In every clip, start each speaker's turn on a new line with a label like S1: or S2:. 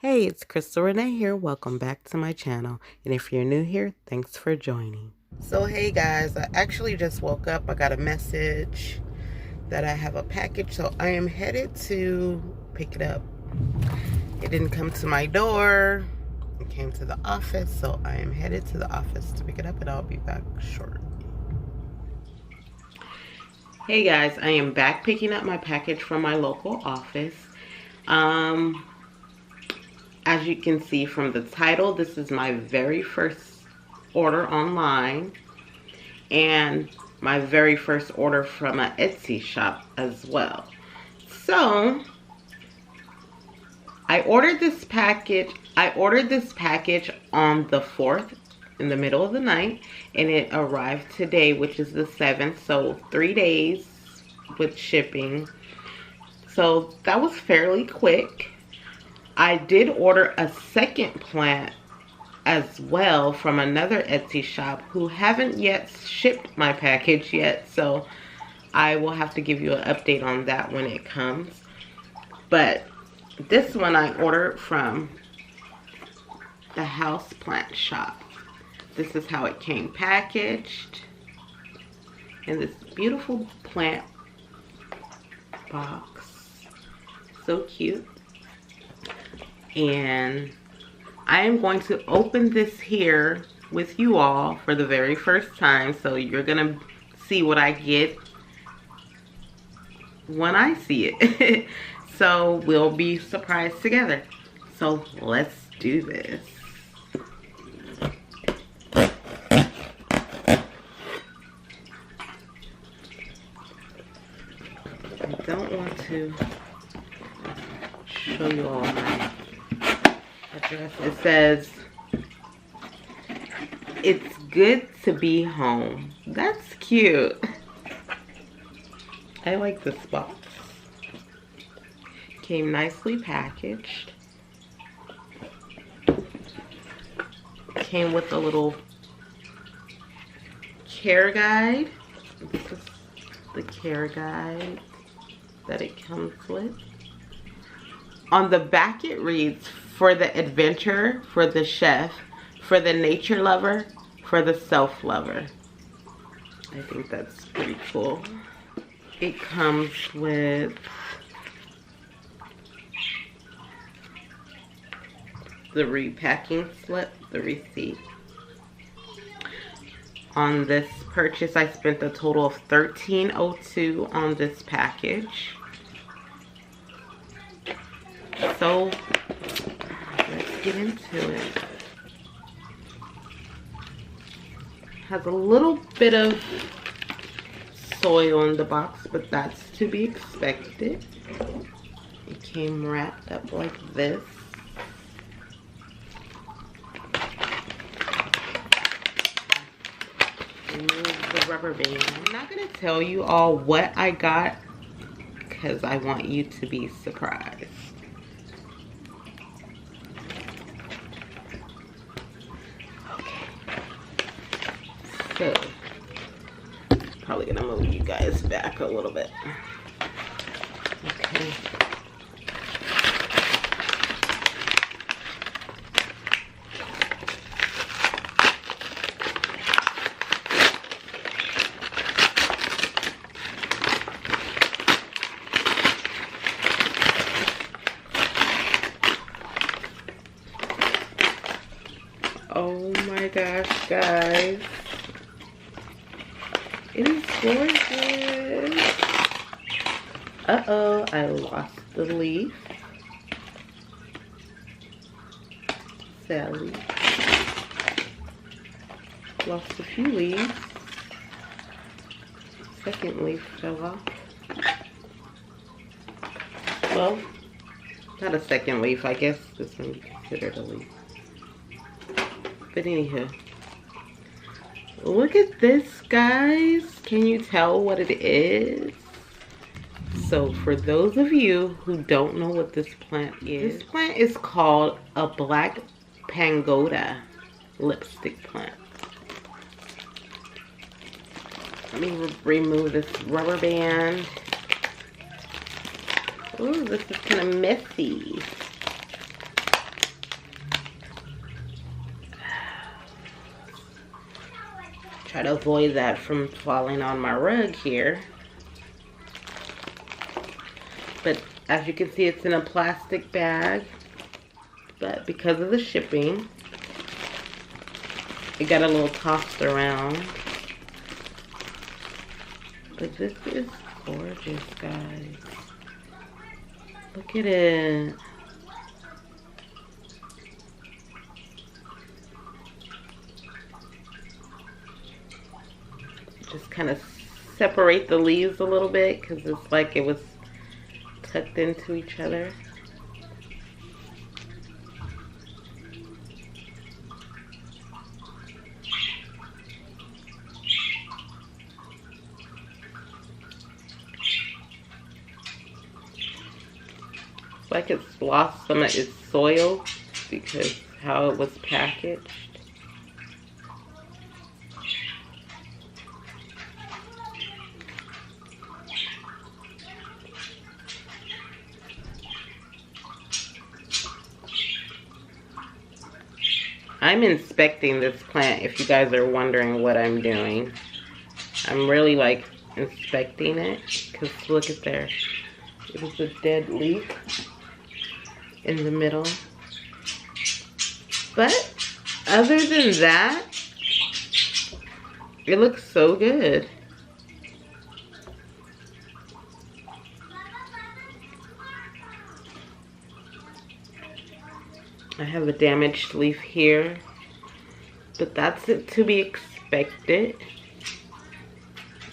S1: Hey, it's Crystal Renee here. Welcome back to my channel. And if you're new here, thanks for joining. So hey guys, I actually just woke up. I got a message that I have a package, so I am headed to pick it up. It didn't come to my door. It came to the office, so I am headed to the office to pick it up, and I'll be back shortly. Hey guys, I am back picking up my package from my local office. As you can see from the title, this is my very first order online and my very first order from an Etsy shop as well. So I ordered this package on the 4th in the middle of the night, and it arrived today, which is the 7th, so 3 days with shipping. So that was fairly quick. I did order a second plant as well from another Etsy shop who haven't yet shipped my package yet, so I will have to give you an update on that when it comes. But this one I ordered from the house plant shop. This is how it came packaged in this beautiful plant box. So cute. And I am going to open this here with you all for the very first time, so you're gonna see what I get when I see it. So we'll be surprised together. So let's do this. I don't want to show you all my address. It says, "It's good to be home." That's cute. I like this box. Came nicely packaged. Came with a little care guide. This is the care guide that it comes with. On the back it reads, "For the adventurer, for the chef, for the nature lover, for the self-lover." I think that's pretty cool. It comes with the repacking slip, the receipt. On this purchase, I spent a total of $13.02 on this package. So let's get into it. Has a little bit of soil in the box, but that's to be expected. It came wrapped up like this. Remove the rubber band. I'm not gonna tell you all what I got because I want you to be surprised. So, probably gonna move you guys back a little bit. Okay. Oh my gosh, guys. It is gorgeous. Uh-oh, I lost the leaf. Sally. Lost a few leaves. Second leaf fell off. Well, not a second leaf. I guess this one be considered a leaf. But anywho. Look at this, guys. Can you tell what it is? So for those of you who don't know what this plant is called a black pagoda lipstick plant. Let me remove this rubber band. Ooh, this is kind of messy. Try to avoid that from falling on my rug here. But as you can see, it's in a plastic bag. But because of the shipping, it got a little tossed around. But this is gorgeous, guys. Look at it. Just kind of separate the leaves a little bit because it's like it was tucked into each other. It's like it's lost some of its soil because how it was packaged. I'm inspecting this plant if you guys are wondering what I'm doing. I'm really like inspecting it because look at there. It was a dead leaf in the middle. But other than that, it looks so good. I have a damaged leaf here, but that's it to be expected.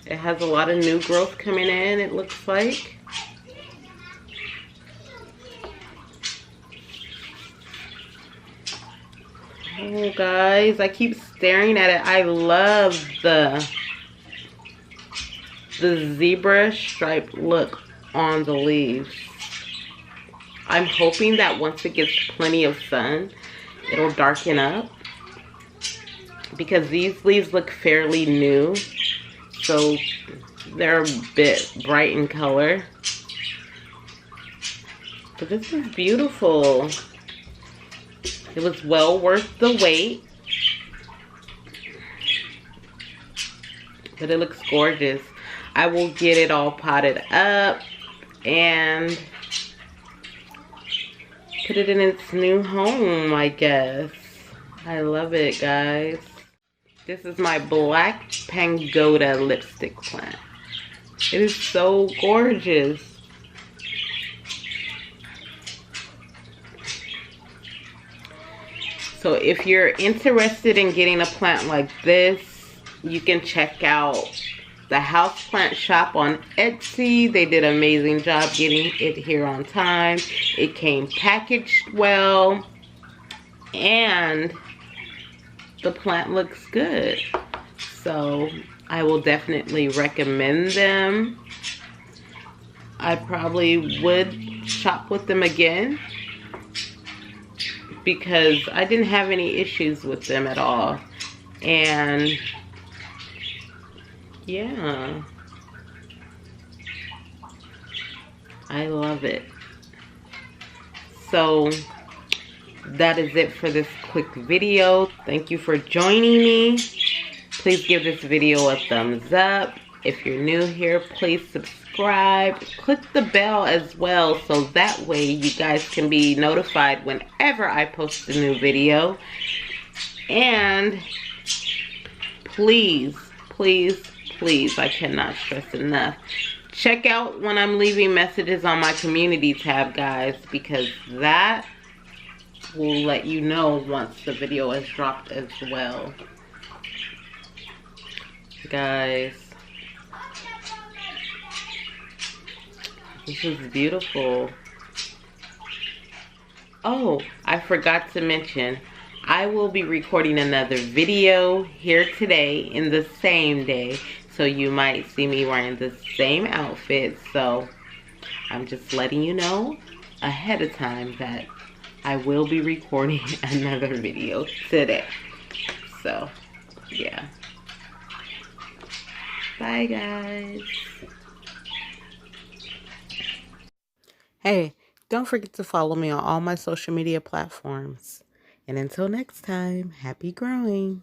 S1: It has a lot of new growth coming in, it looks like. Oh guys, I keep staring at it. I love the zebra stripe look on the leaves. I'm hoping that once it gets plenty of sun, it'll darken up. Because these leaves look fairly new. So they're a bit bright in color. But this is beautiful. It was well worth the wait. But it looks gorgeous. I will get it all potted up and put it in its new home, I guess. I love it, guys. This is my black pagoda lipstick plant. It is so gorgeous. So if you're interested in getting a plant like this, you can check out the Houseplant Shop on Etsy. They did an amazing job getting it here on time. It came packaged well, and the plant looks good. So I will definitely recommend them. I probably would shop with them again because I didn't have any issues with them at all. And yeah, I love it. So that is it for this quick video. Thank you for joining me. Please give this video a thumbs up. If you're new here, please subscribe. Click the bell as well so that way you guys can be notified whenever I post a new video. And please, please, please, I cannot stress enough, check out when I'm leaving messages on my community tab, guys, because that will let you know once the video is dropped as well. Guys, this is beautiful. Oh, I forgot to mention, I will be recording another video here today in the same day. So you might see me wearing the same outfit. So I'm just letting you know ahead of time that I will be recording another video today. So yeah. Bye guys. Hey, don't forget to follow me on all my social media platforms. And until next time, happy growing.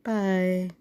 S1: Bye.